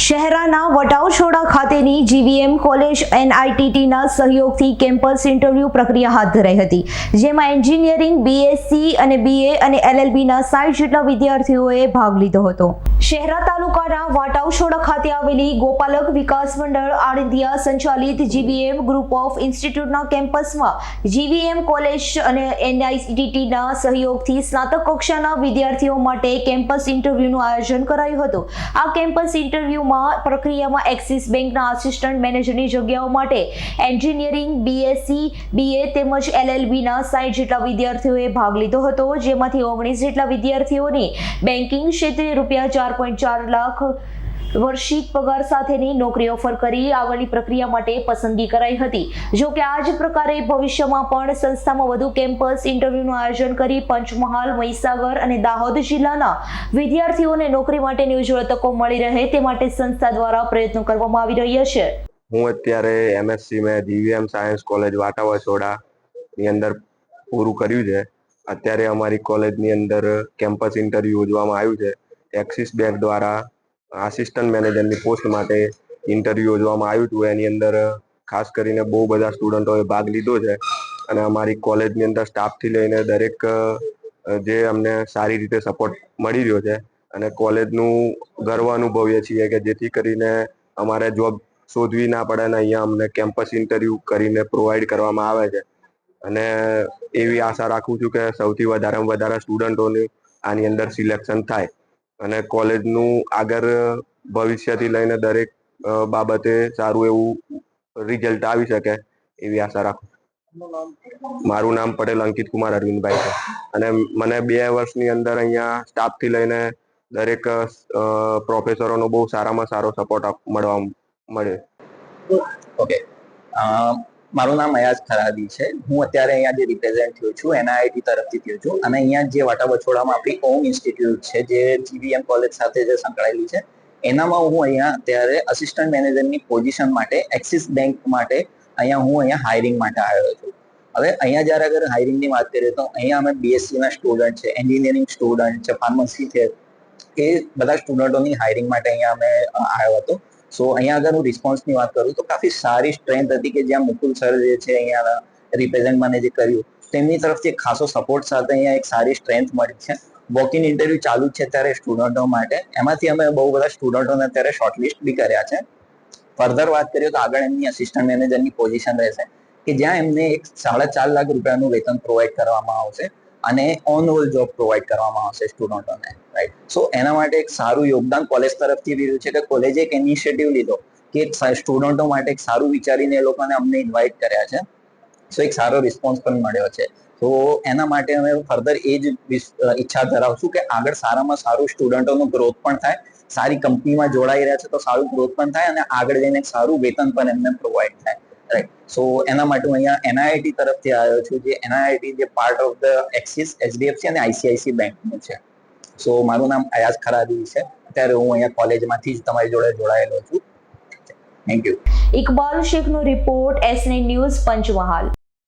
શહેરાના વટાવછોડા ખાતેની જીવીએમ કોલેજ એનઆઈટીટીના સહયોગથી campus interview પ્રક્રિયા હાથ ધરાઈ હતી, જેમાં એન્જિનિયરિંગ, બીએસસી અને બીએ અને એલએલબીના 60 જેટલા વિદ્યાર્થીઓએ ભાગ લીધો હતો. શહેરા તાલુકાના વટાવછોડા ખાતે આવેલી ગોપાલક વિકાસ મંડળ આણંદિયા સંચાલિત જીવીએમ ગ્રુપ ઓફ ઇન્સ્ટિટ્યૂટના કેમ્પસમાં જીવીએમ કોલેજ અને એનઆઈટીટીના સહયોગથી સ્નાતક કક્ષાના વિદ્યાર્થીઓ માટે કેમ્પસ ઇન્ટરવ્યૂનું આયોજન કરાયું હતું. આ કેમ્પસ ઇન્ટરવ્યૂ પ્રક્રિયામાં એક્સિસ બેંકના આસિસ્ટન્ટ મેનેજરની જગ્યાઓ માટે એન્જિનિયરિંગ, બીએસસી, બીએ તેમજ એલએલબીના 60 જેટલા વિદ્યાર્થીઓએ ભાગ લીધો હતો, જેમાંથી 19 જેટલા વિદ્યાર્થીઓને બેન્કિંગ ક્ષેત્રે ₹4.4 લાખ વાર્ષિક પગાર સાથેની નોકરી ઓફર કરી આગળની પ્રક્રિયા માટે પસંદગી કરાઈ હતી. જો કે આ જ પ્રકારે ભવિષ્યમાં પણ સંસ્થામાં વધુ કેમ્પસ ઇન્ટરવ્યૂનું આયોજન કરી પંચમહાલ, મહીસાગર અને દાહોદ જિલ્લાના વિદ્યાર્થીઓને નોકરી માટેની ઉજ્જવળ તકો મળી રહે તે માટે સંસ્થા દ્વારા પ્રયત્નો કરવામાં આવી રહ્યા છે. હું અત્યારે એમએસસી મેં જીવીએમ સાયન્સ કોલેજ વાટાવછોડા ની અંદર પૂરું કર્યું છે. અત્યારે અમારી કોલેજની અંદર કેમ્પસ ઇન્ટરવ્યૂ યોજવામાં આવ્યું છે. એક્સિસ બેંક દ્વારા આસિસ્ટન્ટ મેનેજરની પોસ્ટ માટે ઇન્ટરવ્યૂ યોજવામાં આવ્યું હતું. એની અંદર ખાસ કરીને બહુ બધા સ્ટુડન્ટોએ ભાગ લીધો છે અને અમારી કોલેજની અંદર સ્ટાફથી લઈને દરેક જે અમને સારી રીતે સપોર્ટ મળી રહ્યો છે અને કોલેજનું ગર્વ અનુભવીએ છીએ કે જેથી કરીને અમારે જોબ શોધવી ના પડે ને અહીંયા અમને કેમ્પસ ઇન્ટરવ્યૂ કરીને પ્રોવાઈડ કરવામાં આવે છે. અને એવી આશા રાખું છું કે સૌથી વધારેમાં વધારે સ્ટુડન્ટોની આની અંદર સિલેક્શન થાય અને કોલેજનું આગળ ભવિષ્યથી લઈને દરેક બાબતે સારું એવું રિઝલ્ટ આવી શકે એવી આશા રાખું. મારું નામ પટેલ અંકિત કુમાર અરવિંદભાઈ છે અને મને 2 વર્ષની અંદર અહીંયા સ્ટાફથી લઈને દરેક પ્રોફેસરોનો બહુ સારામાં સારો સપોર્ટ મળે. ઓકે, મારું નામ અયાઝ ખરાદી છે. હું અત્યારે અહીંયા જે રિપ્રેઝેન્ટ થયો છું એનઆઈટી તરફથી થયો છું અને અહીંયા જે વાટાવછોડામાં આપણી ઓમ ઇન્સ્ટિટ્યૂટ છે જે જીવીએમ કોલેજ સાથે જે સંકળાયેલી છે એનામાં હું અહીંયા અત્યારે અસિસ્ટન્ટ મેનેજરની પોઝિશન માટે એક્સિસ બેંક માટે અહીંયા હાયરિંગ માટે આવ્યો છું. હવે અહીંયા જ્યારે અગર હાયરિંગની વાત કરીએ તો અહીંયા અમે બીએસસીના સ્ટુડન્ટ છે, એન્જિનિયરિંગ સ્ટુડન્ટ છે, ફાર્મસી છે, એ બધા સ્ટુડન્ટોની હાયરિંગ માટે અહીંયા અમે આવ્યો હતો. સો અહીંયા અગર હું રિસ્પોન્સની વાત કરું તો કાફી સારી સ્ટ્રેન્થ હતી કે જ્યાં મુકુલ સર જે છે અહીંયા રિપ્રેઝેન્ટ મને જે કર્યું તેમની તરફથી ખાસો સપોર્ટ સાથે અહીંયા એક સારી સ્ટ્રેન્થ મળી છે. વોક ઇન ઇન્ટરવ્યુ ચાલુ છે અત્યારે સ્ટુડન્ટો માટે. એમાંથી અમે બહુ બધા સ્ટુડન્ટોને અત્યારે શોર્ટલિસ્ટ બી કર્યા છે. ફર્ધર વાત કરીએ તો આગળ એમની અસિસ્ટન્ટ મેનેજરની પોઝિશન રહેશે કે જ્યાં એમને એક ₹4.5 લાખ રૂપિયાનું વેતન પ્રોવાઈડ કરવામાં આવશે અને ઓન રોલ જોબ પ્રોવાઈડ કરવામાં આવશે સ્ટુડન્ટોને, રાઈટ. સો એના માટે એક સારું યોગદાન કોલેજ તરફથી રહ્યું છે કે કોલેજે એક ઇનિશિયેટિવ લીધો કે સ્ટુડન્ટો માટે એક સારું વિચારીને એ લોકોને અમને ઇન્વાઇટ કર્યા છે. સો એક સારો રિસ્પોન્સ પણ મળ્યો છે. તો એના માટે અમે ફર્ધર એ જ ઈચ્છા ધરાવશું કે આગળ સારામાં સારું સ્ટુડન્ટોનો ગ્રોથ પણ થાય, સારી કંપનીમાં જોડાઈ રહ્યા છે તો સારું ગ્રોથ પણ થાય અને આગળ જઈને સારું વેતન પણ એમને પ્રોવાઈડ થાય, રાઈટ. સો એના માટે હું અહીંયા એનઆઈટી તરફથી આવ્યો છું. જે એનઆઈટી જે part of the axis, HDFC અને આઈસીઆઈસી બેંકનું છે. સો મારું નામ અયાઝ ખરાદી છે. અત્યારે હું અહીંયા કોલેજમાંથી જ તમારી જોડે જોડાયેલો છું. Thank you. ઇકબાલ શેખનો રિપોર્ટ, S9 ન્યૂઝ, પંચમહાલ.